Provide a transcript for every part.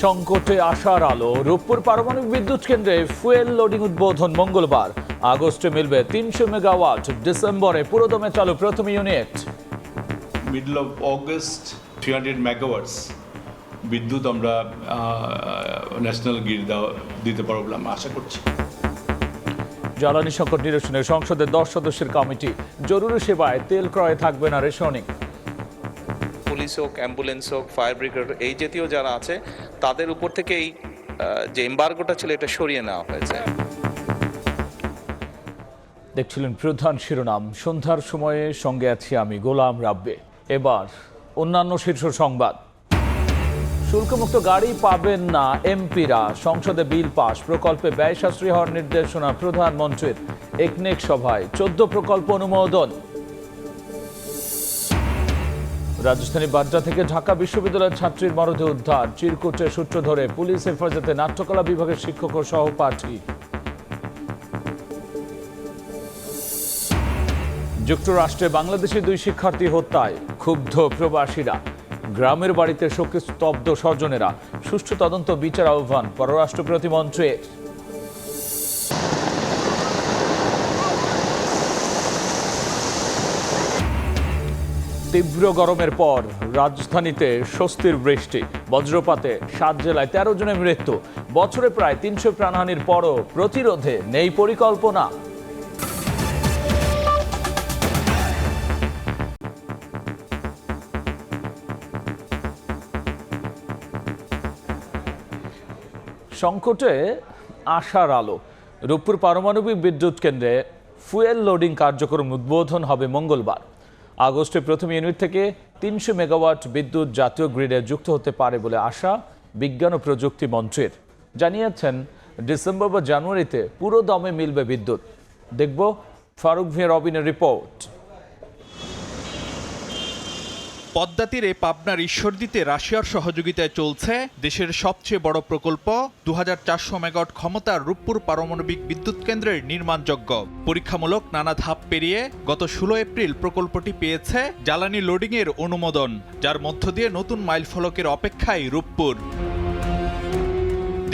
সংকটে আশার আলো। রূপপুর পারমাণবিক বিদ্যুৎ কেন্দ্রে ফুয়েল লোডিং উদ্বোধন মঙ্গলবার। আগস্টে মিলবে 300 মেগাওয়াট, ডিসেম্বরে পুরোদমে চালু প্রথম ইউনিট। মিডল অফ অগস্ট 300 মেগাওয়াটস বিদ্যুৎ আমরা ন্যাশনাল গ্রিড দিতে পারবো বলে আমরা আশা করছি। জ্বালানি সংকট নিরসনে সংসদের 10 সদস্যের কমিটি। জরুরি সেবায় তেল ক্রয়ে থাকবে না রেশনিং। পুলিশ হোক, অ্যাম্বুলেন্স হোক, ফায়ার ব্রিগেড এই জাতীয় যারা আছে তাদের উপর থেকে এই যে এমবার্গোটা ছিল এটা সরিয়ে নেওয়া হয়েছে। দেখছিলেন প্রধান শিরোনাম। সন্ধ্যার সময়ে সঙ্গে আছি আমি গোলাম রাব্বে। এবার অন্যান্য শীর্ষ সংবাদ। শুল্কমুক্ত গাড়ি পাবেন না এমপিরা। সংসদে বিল পাস। প্রকল্পে ব্যয় সাশ্রয়ী হওয়ার নির্দেশনা প্রধানমন্ত্রীর। একনেক সভায় 14 প্রকল্প অনুমোদন। রাজধানী বাড্ডা থেকে ঢাকা বিশ্ববিদ্যালয়ের ছাত্রীর মরদেহ উদ্ধার। চিরকুটের সূত্র ধরে পুলিশ হেফাজতে নাট্যকলা বিভাগের শিক্ষক ও সহপাঠী। যুক্তরাষ্ট্রে বাংলাদেশের 2 শিক্ষার্থী হত্যায় ক্ষুব্ধ প্রবাসীরা। গ্রামের বাড়িতে শোকে স্তব্ধ স্বজনেরা। সুষ্ঠু তদন্ত বিচার আহ্বান পররাষ্ট্র প্রতিমন্ত্রীর। তীব্র গরমের পর রাজধানীতে স্বস্তির বৃষ্টি। বজ্রপাতে 7 জেলায় 13 জনের মৃত্যু। বছরে প্রায় 300 প্রাণহানির পরও প্রতিরোধে নেই পরিকল্পনা। সংকটে আশার আলো। রূপপুর পারমাণবিক বিদ্যুৎ কেন্দ্রে ফুয়েল লোডিং কার্যক্রম উদ্বোধন হবে মঙ্গলবার। আগস্টে প্রথম ইউনিট থেকে 300 মেগাওয়াট বিদ্যুৎ জাতীয় গ্রিডে যুক্ত হতে পারে বলে আশা বিজ্ঞান ও প্রযুক্তি মন্ত্রীর। জানিয়েছেন ডিসেম্বর বা জানুয়ারিতে পুরো দমে মিলবে বিদ্যুৎ। দেখব ফারুক ভিয়া রবিনের রিপোর্ট। পদ্মা তীরে পাবনার ঈশ্বরদীতে রাশিয়ার সহযোগিতায় চলছে দেশের সবচেয়ে বড় প্রকল্প 2400 মেগাওয়াট ক্ষমতার রূপপুর পারমাণবিক বিদ্যুৎ কেন্দ্রের নির্মাণযজ্ঞ। পরীক্ষামূলক নানা ধাপ পেরিয়ে গত 16 এপ্রিল প্রকল্পটি পেয়েছে জ্বালানি লোডিংয়ের অনুমোদন, যার মধ্য দিয়ে নতুন মাইলফলকের অপেক্ষায় রূপপুর।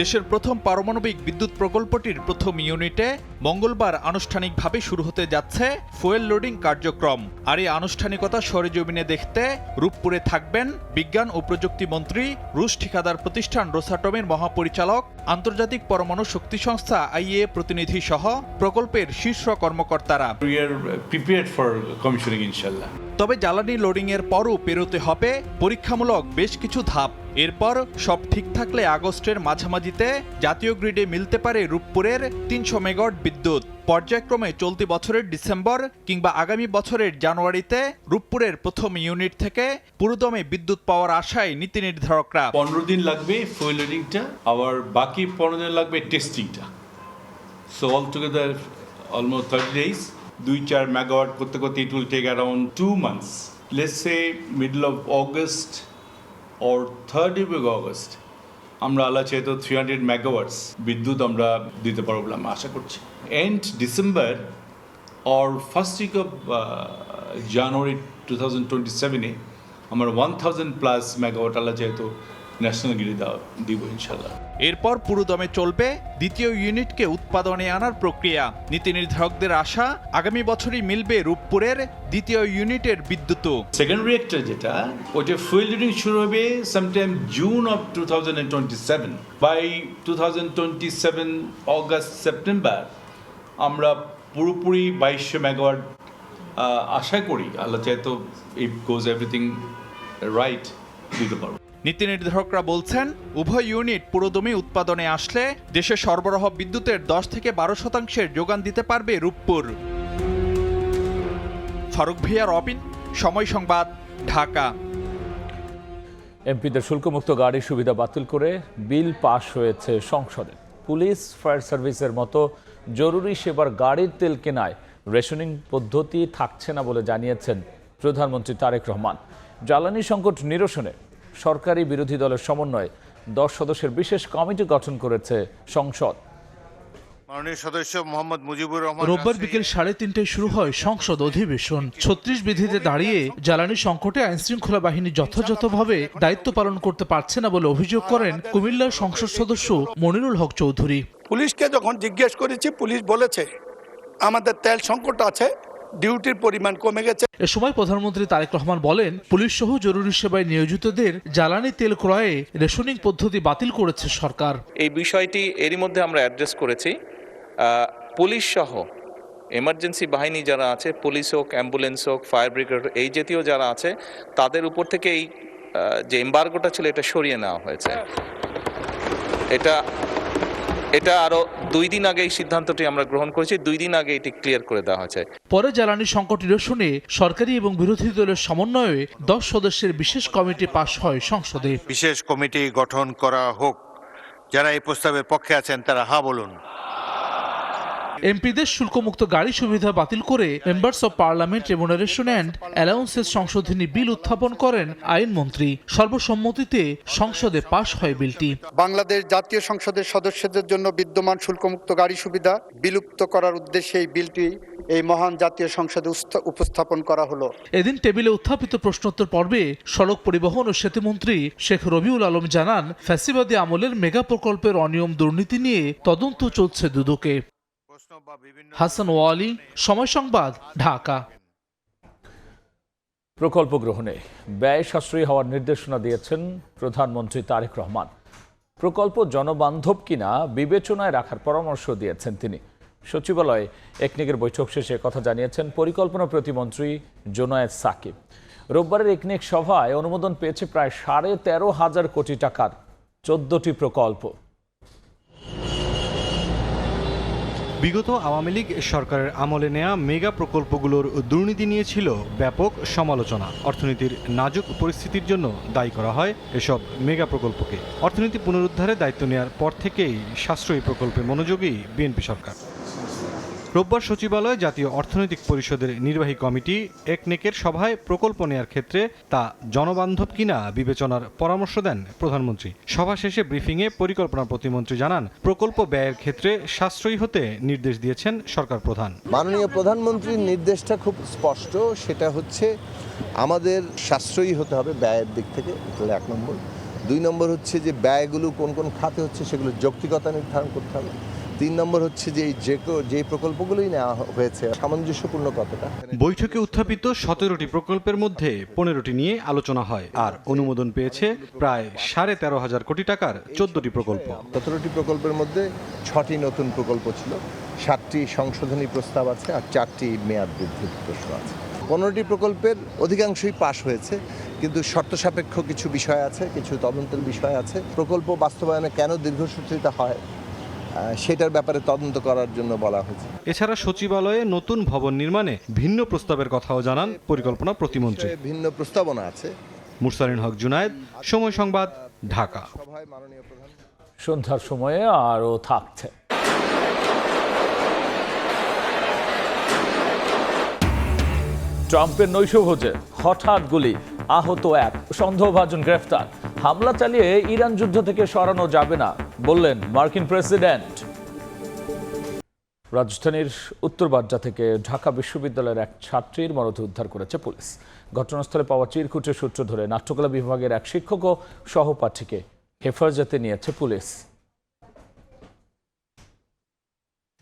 দেশের প্রথম পারমাণবিক বিদ্যুৎ প্রকল্পটির প্রথম ইউনিটে মঙ্গলবার আনুষ্ঠানিকভাবে শুরু হতে যাচ্ছে ফুয়েল লোডিং কার্যক্রম। আর এই আনুষ্ঠানিকতা সরেজমিনে দেখতে রূপপুরে থাকবেন বিজ্ঞান ও প্রযুক্তি মন্ত্রী, রুশ ঠিকাদার প্রতিষ্ঠান রোসাটমের মহাপরিচালক, আন্তর্জাতিক পরমাণু শক্তি সংস্থা IAEA প্রতিনিধি সহ প্রকল্পের শীর্ষ কর্মকর্তারা। We are prepared for commissioning ইনশাআল্লাহ। তবে জ্বালানি লোডিংয়ের পরও পেরোতে হবে পরীক্ষামূলক বেশ কিছু ধাপ। এরপর সব ঠিক থাকলে আগস্টের মাঝামাঝিতে জাতীয় গ্রিডে মিলতে পারে রূপপুরের 300 মেগাওয়াট বিদ্যুৎ। পর্যায়ক্রমে চলতি বছরের ডিসেম্বর কিংবা আগামী বছরের জানুয়ারিতে রূপপুরের প্রথম ইউনিট থেকে পুরোদমে বিদ্যুৎ পাওয়ার আশায় নীতি নির্ধারকরা। 15 দিন লাগবে ফুয়েল লোডিংটা, আবার বাকি 15 দিন লাগবে টেস্টিংটা। So all together almost 30 days। 2-4 megawatt করতে করতে it will take around 2 months. Let's say middle of August or 3rd week of August আমরা আল্লাহ চাইতো 300 মেগাওয়াটস বিদ্যুৎ আমরা দিতে পারবো বলে আমরা আশা করছি। End December or first week of January 2027 আমরা 1000+ মেগাওয়াট আল্লাহ চাইতো ন্যাশনাল গ্রিড দিব ইনশাআল্লাহ। এরপর পুরোদমে চলবে দ্বিতীয় ইউনিটকে উৎপাদনে আনার প্রক্রিয়া। নীতি নির্ধারকদের আশা আগামী বছরই মিলবে রূপপুরের দ্বিতীয় ইউনিটের বিদ্যুৎও। সেকেন্ড রিয়েক্টর যেটা ওইটা ফুয়েল লোডিং শুরু হবে sometime June of 2027। By 2027 August September আমরা পুরোপুরি 2200 মেগাওয়াট আশা করি আল্লাহ চাইতো ইফ গোজ এভরিথিং রাইট দিতে পারবো। নীতি নির্ধারকরা বলছেন উভয় ইউনিট পুরোদমে উৎপাদনে আসলে দেশে সরবরাহ বিদ্যুতের 10 থেকে 12% যোগান দিতে পারবে রূপপুর। ফারুক ভিয়া রবিন, সময় সংবাদ, ঢাকা। এমপিদের শুল্কমুক্ত গাড়ির সুবিধা বাতিল করে বিল পাস হয়েছে সংসদে। পুলিশ, ফায়ার সার্ভিসের মতো জরুরি সেবার গাড়ির তেল কেনায় রেশনিং পদ্ধতি থাকছে না বলে জানিয়েছেন প্রধানমন্ত্রী তারেক রহমান। জ্বালানি সংকট নিরসনে সরকারি বিরোধী দলের সমন্বয়ে 10 সদস্যের বিশেষ কমিটি গঠন করেছে সংসদ। মাননীয় সদস্য মোহাম্মদ মুজিবুর রহমান। রোববার বিকেল 3:30টায় শুরু হয় সংসদ অধিবেশন। 36 বিধিতে দাঁড়িয়ে জ্বালানি সংকটে আইনশৃঙ্খলা বাহিনী যথাযথভাবে দায়িত্ব পালন করতে পারছে না বলে অভিযোগ করেন কুমিল্লার সংসদ সদস্য মনিরুল হক চৌধুরী। পুলিশকে যখন জিজ্ঞেস করেছি, পুলিশ বলেছে আমাদের তেল সংকট আছে, ডিউটির পরিমাণ কমে গেছে। এ সময় প্রধানমন্ত্রী তারেক রহমান বলেন, পুলিশ সহ জরুরি সেবায় নিয়োজিতদের জ্বালানি তেল ক্রয়ে রেশনিং পদ্ধতি বাতিল করেছে সরকার। এই বিষয়টি এরই মধ্যে আমরা অ্যাড্রেস করেছি। পুলিশ সহ এমার্জেন্সি বাহিনী যারা আছে, পুলিশ হোক, অ্যাম্বুলেন্স হোক, ফায়ার ব্রিগেড, এই জাতীয় যারা আছে, তাদের উপর থেকে এই যে এমবার্গোটা ছিল এটা সরিয়ে নেওয়া হয়েছে। এটা আরো 2 দিন আগে এই সিদ্ধান্তটি আমরা গ্রহণ করেছি, 2 দিন আগে এটি ক্লিয়ার করে দেওয়া হয়েছে। পরে জ্বালানি সংকট নিরসনে সরকারি এবং বিরোধী দলের সমন্বয়ে 10 সদস্যের বিশেষ কমিটি পাশ হয় সংসদে। বিশেষ কমিটি গঠন করা হোক। যারা এই প্রস্তাবের পক্ষে আছেন তারা হ্যাঁ বলুন। এমপিদের শুল্কমুক্ত গাড়ি সুবিধা বাতিল করে members of parliament remuneration and allowances সংশোধনী বিল উত্থাপন করেন আইনমন্ত্রী। সর্বসম্মতিতে সংসদে পাশ হয় বিলটি। বাংলাদেশ জাতীয় সংসদের সদস্যদের জন্য বিদ্যমান শুল্কমুক্ত গাড়ি সুবিধা বিলুপ্ত করার উদ্দেশ্যে এই বিলটি এই মহান জাতীয় সংসদে উপস্থাপন করা হলো। এদিন টেবিলে উত্থাপিত প্রশ্নোত্তর পর্বে সড়ক পরিবহন ও সেতুমন্ত্রী শেখ রবিউল আলম জানান, ফ্যাসিবাদী আমলের মেগা প্রকল্পের অনিয়ম দুর্নীতি নিয়ে তদন্ত চলছে দুদকে। হাসান ওয়ালি, সময় সংবাদ, ঢাকা। প্রকল্প গ্রহণে ব্যয় সাশ্রয়ী হওয়ার নির্দেশনা দিয়েছেন প্রধানমন্ত্রী তারেক রহমান। প্রকল্প জনবান্ধব কিনা বিবেচনায় রাখার পরামর্শ দিয়েছেন তিনি। সচিবালয়ে একনেকের বৈঠক শেষে কথা জানিয়েছেন পরিকল্পনা প্রতিমন্ত্রী জোনায়েদ সাকিব। রোববারের একনেক সভায় অনুমোদন পেয়েছে প্রায় 13,500 কোটি টাকার 14টি প্রকল্প। বিগত আওয়ামী লীগ সরকারের আমলে নেয়া মেগা প্রকল্পগুলোর দুর্নীতি নিয়ে ছিল ব্যাপক সমালোচনা। অর্থনীতির নাজুক পরিস্থিতির জন্য দায়ী করা হয় এসব মেগা প্রকল্পকে। অর্থনীতি পুনরুদ্ধারে দায়িত্ব নেওয়ার পর থেকেই সাশ্রয়ী প্রকল্পে মনোযোগী বিএনপি সরকার। রোববার সচিবালয়ে জাতীয় অর্থনৈতিক পরিষদের নির্বাহী কমিটি একনেকের সভায় প্রকল্প নেয়ার ক্ষেত্রে তা জনবান্ধব কিনা বিবেচনার পরামর্শ দেন প্রধানমন্ত্রী। সভা শেষে ব্রিফিংয়ে পরিকল্পনা প্রতিমন্ত্রী জানান, প্রকল্প ব্যয়ের ক্ষেত্রে সাশ্রয়ী হতে নির্দেশ দিয়েছেন সরকার প্রধান। মাননীয় প্রধানমন্ত্রীর নির্দেশটা খুব স্পষ্ট, সেটা হচ্ছে আমাদের সাশ্রয়ী হতে হবে ব্যয়ের দিক থেকে, 1 নম্বর। 2 নম্বর হচ্ছে যে ব্যয়গুলো কোন কোন খাতে হচ্ছে সেগুলো যৌক্তিকতা নির্ধারণ করতে হবে। 3 নম্বর হচ্ছে যে প্রকল্পগুলোই নেওয়া হয়েছে সামঞ্জস্যপূর্ণ কতটা। বৈঠকে উত্থাপিত 17টি প্রকল্পের মধ্যে 15টি নিয়ে আলোচনা হয়, আর অনুমোদন পেয়েছে প্রায় 13,500 কোটি টাকার 14টি প্রকল্প। 17টি প্রকল্পের মধ্যে 6টি নতুন প্রকল্প ছিল, 7টি সংশোধনী প্রস্তাব আছে, আর 4টি মেয়াদ বৃদ্ধির প্রশ্ন আছে। 15টি প্রকল্পের অধিকাংশই পাশ হয়েছে, কিন্তু শর্ত সাপেক্ষ কিছু বিষয় আছে, কিছু তদন্তের বিষয় আছে। প্রকল্প বাস্তবায়নে কেন দীর্ঘসূত্রিতা হয় সেটার ব্যাপারে তদন্ত করার জন্য বলা হয়েছে। এছাড়া সচিবালয়ে নতুন ভবন নির্মাণে ভিন্ন প্রস্তাবের কথাও জানান পরিকল্পনা প্রতিমন্ত্রী। ভিন্ন প্রস্তাবনা আছে। মুরসালিন হক জুনায়েদ, সময় সংবাদ, ঢাকা। সন্ধ্যার সময়ে আরও থাকছে। ট্রাম্পের নৈশভোজে হঠাৎ গুলি, আহত 1, সন্দেহভাজন গ্রেফতার। হামলা চালিয়ে ইরান যুদ্ধ থেকে সরানো যাবে না বললেন মার্কিন প্রেসিডেন্ট। রাজধানীর উত্তর বাড্ডা থেকে ঢাকা বিশ্ববিদ্যালয়ের এক ছাত্রীর মরদেহ উদ্ধার করেছে পুলিশ। ঘটনাস্থলে পাওয়া চিরকুটের সূত্র ধরে নাট্যকলা বিভাগের এক শিক্ষক ও সহপাঠীকে হেফাজতে নিয়েছে পুলিশ।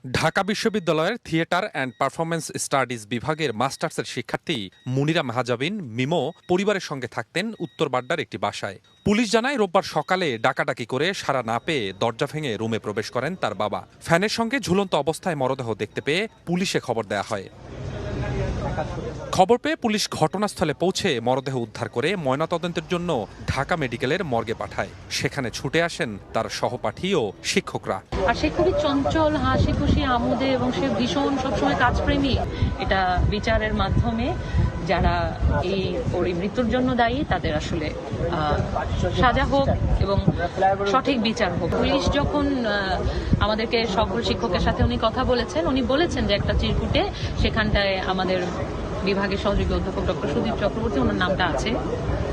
ঢাকা বিশ্ববিদ্যালয়ের থিয়েটার অ্যান্ড পারফরমেন্স স্টাডিজ বিভাগের মাস্টার্সের শিক্ষার্থী মুনিরা মাহাজাবিন মিমো পরিবারের সঙ্গে থাকতেন উত্তর বাড্ডার একটি বাসায়। পুলিশ জানায়, রোববার সকালে ডাকাডাকি করে সাড়া না পেয়ে দরজা ভেঙে রুমে প্রবেশ করেন তার বাবা। ফ্যানের সঙ্গে ঝুলন্ত অবস্থায় মরদেহ দেখতে পেয়ে পুলিশে খবর দেয়া হয়। খবর পেয়ে পুলিশ ঘটনাস্থলে পৌঁছে মরদেহ উদ্ধার করে ময়নাতদন্তের জন্য ঢাকা মেডিকেলের মর্গে পাঠায়। সেখানে ছুটে আসেন তার সহপাঠী ও শিক্ষকরা। আর সে খুবই চঞ্চল, হাসি খুশি, আমোদে, এবং সে ভীষণ সবসময় কাজপ্রেমী। এটা বিচারের মাধ্যমে যারা ওর মৃত্যুর জন্য দায়ী তাদের আসলে সাজা হোক এবং সঠিক বিচার হোক। পুলিশ যখন আমাদেরকে সকল শিক্ষকের সাথে উনি কথা বলেছেন, উনি বলেছেন যে একটা চিরকুটে সেখানটায় আমাদের বিভাগের সহযোগী অধ্যাপক ডক্টর সুদীপ চক্রবর্তী, ওনার নামটা আছে,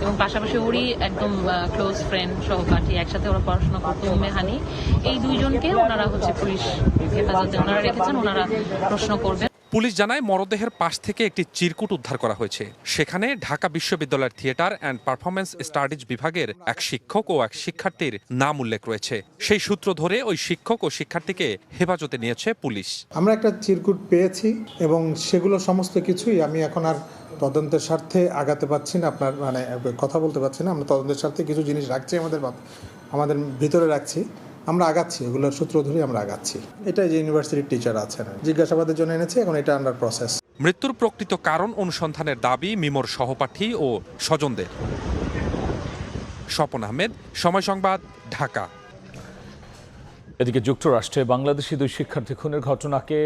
এবং পাশাপাশি ওরই একদম ক্লোজ ফ্রেন্ড সহপাঠী, একসাথে ওরা পড়াশোনা করতো, মেহানি, এই দুইজনকে ওনারা পুলিশ হেফাজতে ওনারা রেখেছেন, ওনারা প্রশ্ন করবেন। পুলিশ জানায় মরদেহের পাশ থেকে একটি চিরকুট উদ্ধার করা হয়েছে। সেখানে ঢাকা বিশ্ববিদ্যালয়ের থিয়েটার অ্যান্ড পারফরমেন্স স্টাডিজ বিভাগের এক শিক্ষক ও এক শিক্ষার্থীর নাম উল্লেখ রয়েছে। সেই সূত্র ধরে ওই শিক্ষক ও শিক্ষার্থীকে হেফাজতে নিয়েছে পুলিশ। আমরা একটা চিরকুট পেয়েছি এবং সেগুলো সমস্ত কিছুই আমি এখন আর তদন্তের স্বার্থে আগাতে পারছি না, আপনার কথা বলতে পারছি না। আমরা তদন্তের স্বার্থে কিছু জিনিস রাখছি, আমাদের ভিতরে রাখছি, আমরা আগাচ্ছি, এগুলোর সূত্র ধরে আমরা আগাচ্ছি। এটা যে ইউনিভার্সিটির টিচার আছেন, জিজ্ঞাসাবাদের জন্য এনেছি, এখন এটা আন্ডার প্রসেস। মৃত্যুর প্রকৃত কারণ অনুসন্ধানের দাবি মিমোর সহপাঠী ও স্বজনদের। স্বপন আহমেদ, সময় সংবাদ, ঢাকা। এদিকে যুক্তরাষ্ট্রে বাংলাদেশি দুই শিক্ষার্থী খুনের ঘটনাকে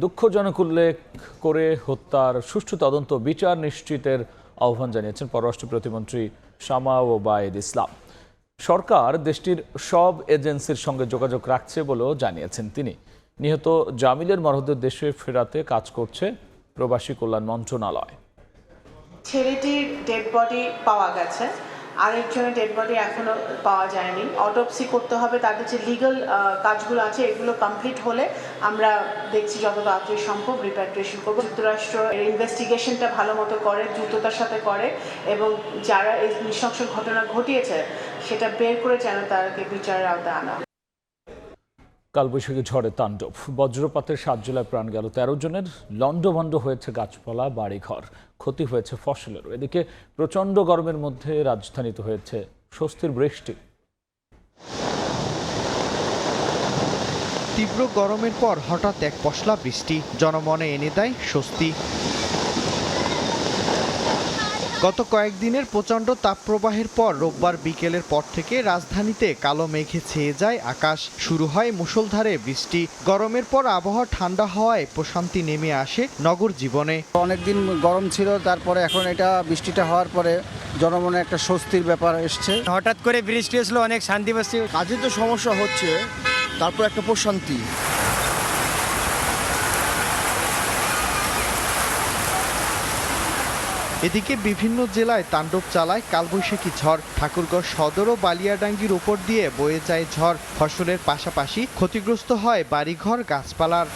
দুঃখজনক উল্লেখ করে হত্যার সুষ্ঠু তদন্ত বিচার নিশ্চিতের আহ্বান জানিয়েছেন পররাষ্ট্র প্রতিমন্ত্রী শামা ওবায়েদ ইসলাম। সরকার দেশটির সব এজেন্সির সঙ্গে যোগাযোগ রাখছে বলেও জানিয়েছেন তিনি। নিহত জামিলের মরদেহ দেশে ফেরাতে কাজ করছে প্রবাসী কল্যাণ মন্ত্রণালয়। ছেলেটির ডেড বডি পাওয়া গেছে, আরেকজনের ডেড বডি এখনো পাওয়া যায়নি। অটোপসি করতে হবে, তাদের যে লিগাল কাজগুলো আছে এগুলো কমপ্লিট হলে আমরা দেখছি যত তাড়াতাড়ি সম্ভব রিপ্যাট্রিয়েশন করবো। যুক্তরাষ্ট্র ইনভেস্টিগেশনটা ভালো মতো করে, দ্রুততার সাথে করে, এবং যারা এই নৃশংস ঘটনা ঘটিয়েছে সেটা বের করে যেন তাদেরকে বিচারের আওতায় আনা। কালবৈশাখী ঝড়ে তাণ্ডব, বজ্রপাতের 7 জেলায় প্রাণ গেল 13 জনের। লন্ডভন্ড হয়েছে গাছপালা, বাড়িঘর, ক্ষতি হয়েছে ফসলেরও। এদিকে প্রচণ্ড গরমের মধ্যে রাজধানীতে হয়েছে স্বস্তির বৃষ্টি। তীব্র গরমের পর হঠাৎ এক পশলা বৃষ্টি জনমনে এনে দেয় স্বস্তি। গত কয়েকদিনের প্রচণ্ড তাপপ্রবাহের পর রোববার বিকেলের পর থেকে রাজধানীতে কালো মেঘে ছেয়ে যায় আকাশ। শুরু হয় মুষলধারে বৃষ্টি। গরমের পর আবহাওয়া ঠান্ডা হওয়ায় প্রশান্তি নেমে আসে নগর জীবনে। অনেকদিন গরম ছিল, তারপরে এখন এটা বৃষ্টিটা হওয়ার পরে জনমনে একটা স্বস্তির ব্যাপার এসছে। হঠাৎ করে বৃষ্টি আসলো, অনেক শান্তি পাচ্ছি। কাজে তো সমস্যা হচ্ছে, তারপর একটা প্রশান্তি। এদিকে বিভিন্ন জেলায় তাণ্ডব চালায় কালবৈশাখী ঝড়। ঠাকুরগাঁও সদর ও বালিয়াডাঙ্গির উপর দিয়ে বয়ে যায় ঝড়। ফসলের পাশাপাশি ক্ষতিগ্রস্ত হয় বাড়িঘর, গাছপালার।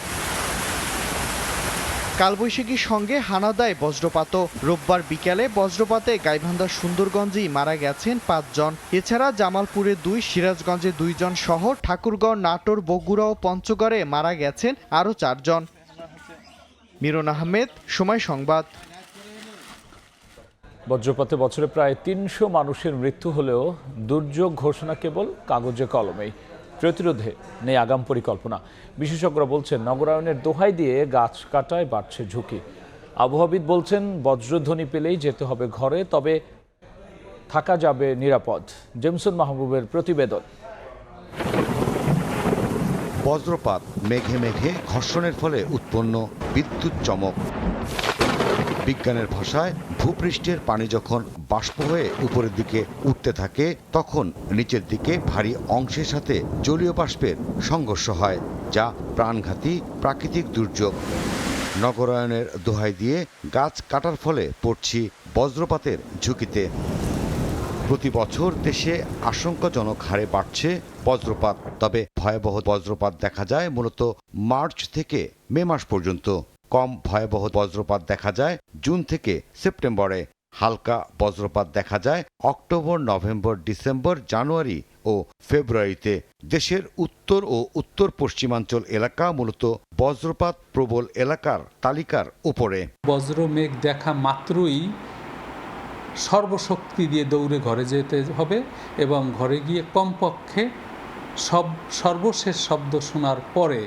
কালবৈশাখীর সঙ্গে হানা দেয় বজ্রপাতও। রোববার বিকেলে বজ্রপাতে গাইবান্ধার সুন্দরগঞ্জেই মারা গেছেন 5 জন। এছাড়া জামালপুরে 2, সিরাজগঞ্জে 2 জন সহ ঠাকুরগাঁও, নাটোর, বগুড়া ও পঞ্চগড়ে মারা গেছেন আরও 4 জন। মিরন আহমেদ, সময় সংবাদ। বজ্রপাতে বছরে প্রায় 300 মানুষের মৃত্যু হলেও দুর্যোগ ঘোষণা কেবল কাগজে কলমেই। প্রতিরোধে নেই আগাম পরিকল্পনা। বিশেষজ্ঞরা বলছেন নগরায়নের দোহাই দিয়ে গাছ কাটায় বাড়ছে ঝুঁকি। আবহাওয়াবিদ বলছেন বজ্রধ্বনি পেলেই যেতে হবে ঘরে, তবে থাকা যাবে নিরাপদ। জেমসন মাহবুবের প্রতিবেদন। বজ্রপাত, মেঘে মেঘে ঘর্ষণের ফলে উৎপন্ন বিদ্যুৎ চমক। বিজ্ঞানের ভাষায় ভূপৃষ্ঠের পানি যখন বাষ্প হয়ে উপরের দিকে উঠতে থাকে তখন নিচের দিকে ভারী অংশের সাথে জলীয় বাষ্পের সংঘর্ষ হয়, যা প্রাণঘাতী প্রাকৃতিক দুর্যোগ। নগরায়নের দোহাই দিয়ে গাছ কাটার ফলে পড়ছি বজ্রপাতের ঝুঁকিতে। প্রতি বছর দেশে আশঙ্কাজনক হারে বাড়ছে বজ্রপাত, তবে ভয়াবহ বজ্রপাত দেখা যায় মূলত মার্চ থেকে মে মাস পর্যন্ত। কম ভয়াবহ বজ্রপাত দেখা যায় জুন থেকে সেপ্টেম্বরে। হালকা বজ্রপাত দেখা যায় অক্টোবর, নভেম্বর, ডিসেম্বর, জানুয়ারি ও ফেব্রুয়ারিতে। দেশের উত্তর ও উত্তর পশ্চিমাঞ্চল এলাকা মূলত বজ্রপাত প্রবল এলাকার তালিকার উপরে। বজ্র মেঘ দেখা মাত্রই সর্বশক্তি দিয়ে দৌড়ে ঘরে যেতে হবে এবং ঘরে গিয়ে কমপক্ষে সর্বশেষ শব্দ শোনার পরে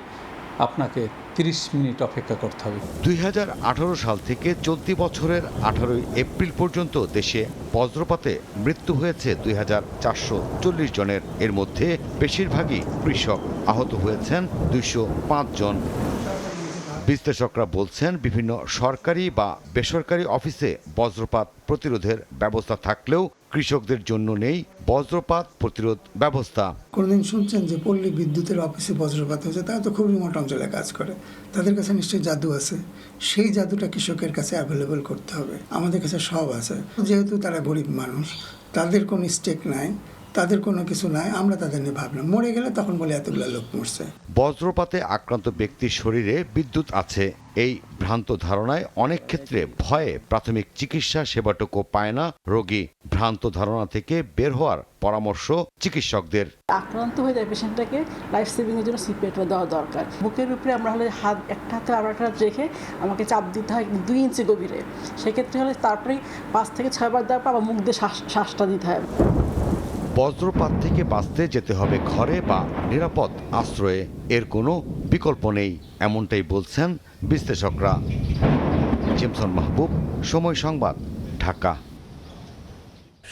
আপনাকে 30 মিনিট অপেক্ষা করতে হবে। 2018 সাল থেকে চলতি বছরের 18 এপ্রিল পর্যন্ত দেশে বজ্রপাতে মৃত্যু হয়েছে 2440 জনের। এর মধ্যে বেশিরভাগই কৃষক। আহত হয়েছেন 205 জন। বিশ্লেষকরা বলছেন বিভিন্ন সরকারি বা বেসরকারি অফিসে বজ্রপাত প্রতিরোধের ব্যবস্থা থাকলেও কৃষকদের জন্য নেই বজ্রপাত প্রতিরোধ ব্যবস্থা। কোনদিন শুনছেন যে পল্লী বিদ্যুতের অফিসে বজ্রপাত হয়েছে? তারা তো খুব রিমোট অঞ্চলে কাজ করে, তাদের কাছে নিশ্চয়ই জাদু আছে। সেই জাদুটা কৃষকের কাছে অ্যাভেলেবল করতে হবে। আমাদের কাছে সব আছে, যেহেতু তারা গরিব মানুষ, তাদের কোনো স্টেক নাই, তাদের কোনো কিছু নাই, আমরা তাদের নিয়ে ভাবলাম। মরে গেলে তখন বলে এতগুলো লোক মরছে। বজ্রপাতে আক্রান্ত ব্যক্তির শরীরে বিদ্যুৎ আছে, এই ভ্রান্ত ধারণায় অনেক ক্ষেত্রে ভয়ে প্রাথমিক চিকিৎসা সেবাটুকু পায় না রোগী। ভ্রান্ত ধারণা থেকে বের হওয়ার পরামর্শ চিকিৎসকদের। আক্রান্ত হয়ে যায় পেশেন্টটাকে লাইফ সেভিং এর জন্য সিপিআর দেওয়া দরকার। বুকের উপরে আমরা হলে হাত একটা হাতে আর একটা হাত রেখে আমাকে চাপ দিতে হয় 2 ইঞ্চি গভীরে। সেক্ষেত্রে হলে তারপরে 5 থেকে 6 বার দেওয়ার পর আবার মুখ দিয়ে শ্বাসটা দিতে হয়। বজ্রপাত থেকে বাঁচতে যেতে হবে ঘরে বা নিরাপদ আশ্রয়ে, এর কোনো বিকল্প নেই, এমনটাই বলছেন বিশ্লেষকরা। জিমসন মাহবুব, সময় সংবাদ, ঢাকা।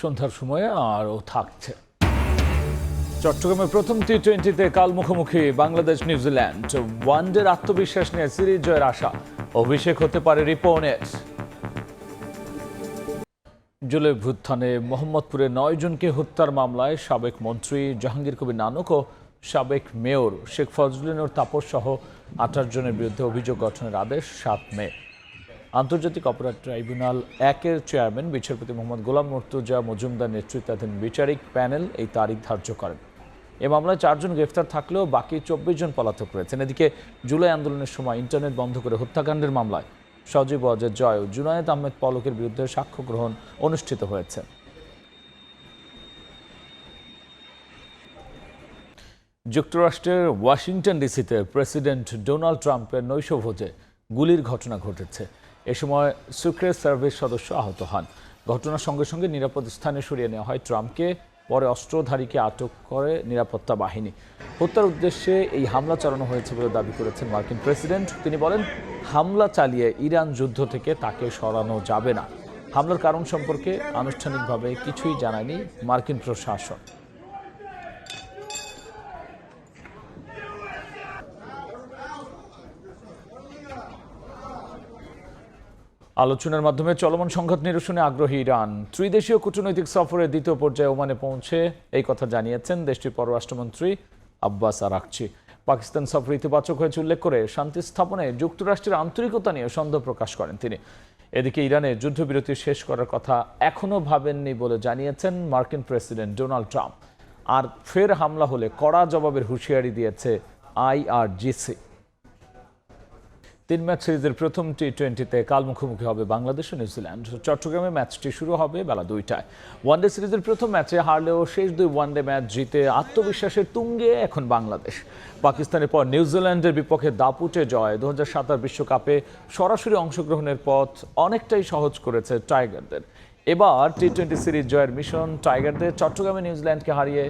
সন্ধ্যার সময়ে আরও থাকছে। চট্টগ্রামের প্রথম টি-20তে কাল মুখোমুখি বাংলাদেশ নিউজিল্যান্ড। ওয়ানডের আত্মবিশ্বাস নিয়ে সিরিজ জয়ের আশা, অভিষেক হতে পারে রিপনের। জুলাই অভ্যুত্থানে মোহাম্মদপুরে 9 জনকে হত্যার মামলায় সাবেক মন্ত্রী জাহাঙ্গীর কবির নানক ও সাবেক মেয়র শেখ ফজলুল তাপস সহ 28 জনের বিরুদ্ধে অভিযোগ গঠনের আদেশ 7 মে। আন্তর্জাতিক অপরাধ ট্রাইব্যুনাল 1-এর চেয়ারম্যান বিচারপতি মোহাম্মদ গোলাম মুর্তজা মজুমদার নেতৃত্বাধীন বিচারিক প্যানেল এই তারিখ ধার্য করেন। এ মামলায় 4 জন গ্রেফতার থাকলেও বাকি 24 জন পলাতক রয়েছেন। এদিকে জুলাই আন্দোলনের সময় ইন্টারনেট বন্ধ করে হত্যাকাণ্ডের মামলায় সজীব ওয়াজেদ জয় ও জুনায়েদ আহমেদ পলকের বিরুদ্ধে সাক্ষ্য গ্রহণ অনুষ্ঠিত হয়েছে। যুক্তরাষ্ট্রের ওয়াশিংটন ডিসিতে প্রেসিডেন্ট ডোনাল্ড ট্রাম্পের নৈশভোজে গুলির ঘটনা ঘটেছে। এ সময় সিক্রেট সার্ভিস সদস্য আহত হন। ঘটনার সঙ্গে সঙ্গে নিরাপদ স্থানে সরিয়ে নেওয়া হয় ট্রাম্পকে, পরে অস্ত্রধারীকে আটক করে নিরাপত্তা বাহিনী। হত্যার উদ্দেশ্যে এই হামলা চালানো হয়েছে বলে দাবি করেছেন মার্কিন প্রেসিডেন্ট। তিনি বলেন, হামলা চালিয়ে ইরান যুদ্ধ থেকে তাকে সরানো যাবে না। হামলার কারণ সম্পর্কে আনুষ্ঠানিকভাবে কিছুই জানায়নি মার্কিন প্রশাসন। আলোচনার মাধ্যমে চলমান সংঘাত নিরসনে আগ্রহী ইরান। ত্রিদেশীয় কূটনৈতিক সফরের দ্বিতীয় পর্যায়ে ওমানে পৌঁছে এই কথা জানিয়েছেন দেশটির পররাষ্ট্রমন্ত্রী আব্বাস আরাকচি। পাকিস্তান সফর ইতিবাচক হয়েছে উল্লেখ করে শান্তি স্থাপনে যুক্তরাষ্ট্রের আন্তরিকতা নিয়ে সন্দেহ প্রকাশ করেন তিনি। এদিকে ইরানে যুদ্ধবিরতি শেষ করার কথা এখনও ভাবেননি বলে জানিয়েছেন মার্কিন প্রেসিডেন্ট ডোনাল্ড ট্রাম্প। আর ফের হামলা হলে কড়া জবাবের হুঁশিয়ারি দিয়েছে IRGC। 3 ম্যাচ সিরিজের প্রথম টি-20তে কাল মুখোমুখি হবে বাংলাদেশ ও নিউজিল্যান্ড। চট্টগ্রামে ম্যাচটি শুরু হবে বেলা 2টায়। ওয়ানডে সিরিজের প্রথম ম্যাচে হারলেও শেষ 2 ওয়ানডে ম্যাচ জিতে আত্মবিশ্বাসের তুঙ্গে এখন বাংলাদেশ। পাকিস্তানের পর নিউজিল্যান্ডের বিপক্ষে দাপুটে জয় 2027 বিশ্বকাপে সরাসরি অংশগ্রহণের পথ অনেকটাই সহজ করেছে টাইগারদের। এবার টি-20 সিরিজ জয়ের মিশন টাইগারদের। চট্টগ্রামে নিউজিল্যান্ডকে হারিয়ে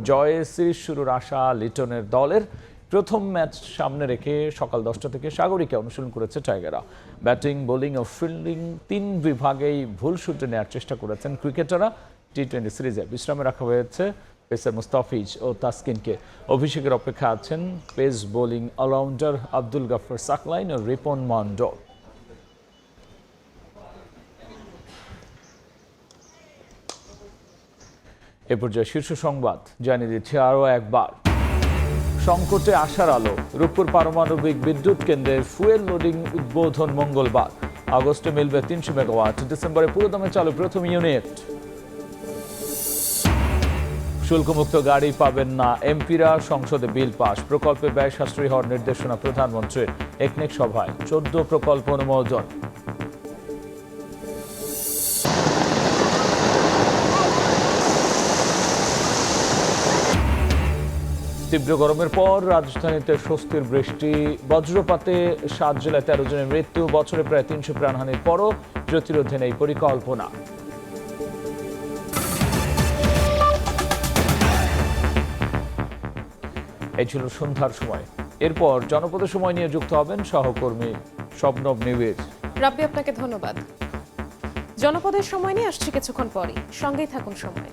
জয়ের সিরিজ শুরুর আশা লিটনের দলের। প্রথম ম্যাচ সামনে রেখে সকাল 10টা থেকে সাগরিকে অনুশীলন করেছে টাইগাররা। ব্যাটিং, বোলিং ও ফিল্ডিং 3 বিভাগেই ভুল শুটে নেওয়ার চেষ্টা করেছেন ক্রিকেটাররা। টি-20 সিরিজে বিশ্রামে রাখা হয়েছে পেসার মুস্তাফিজ ও তাসকিনকে। অভিষেকের অপেক্ষা আছেন pace bowling allrounder Abdul Gaffar Saqlain ও রিপন মন্ডল। এ পর্যায়ে শীর্ষ সংবাদ জানিয়ে দিচ্ছি আরও একবার। সংকটে আশার আলো, রূপপুর পারমাণবিক বিদ্যুৎ কেন্দ্রের ফুয়েল লোডিং উদ্বোধন মঙ্গলবার। আগস্টে মিলবে 300 মেগাওয়াট, ডিসেম্বরে পুরোদমে চালু প্রথম ইউনিট। শুল্কমুক্ত গাড়ি পাবেন না এমপিরা, সংসদে বিল পাস। প্রকল্পে ব্যয় সাশ্রয়ী হওয়ার নির্দেশনা প্রধানমন্ত্রীর। একনেক সভায় 14 প্রকল্প অনুমোদন। তীব্র গরমের পর রাজধানীতে স্বস্তির বৃষ্টি। বজ্রপাতে 7 জেলায় 13 জনের মৃত্যু। বছরে প্রায় 300 প্রাণহানির পরও প্রতিরোধে নেই পরিকল্পনা। এই ছিল সন্ধ্যার সময়। এরপর জনপদের সময় নিয়ে যুক্ত হবেন সহকর্মী শবনব নিবিড়। রাব্বি, আপনাকে ধন্যবাদ। জনপদের সময় নিয়ে আসছে কিছুক্ষণ পরই, সঙ্গেই থাকুন সময়।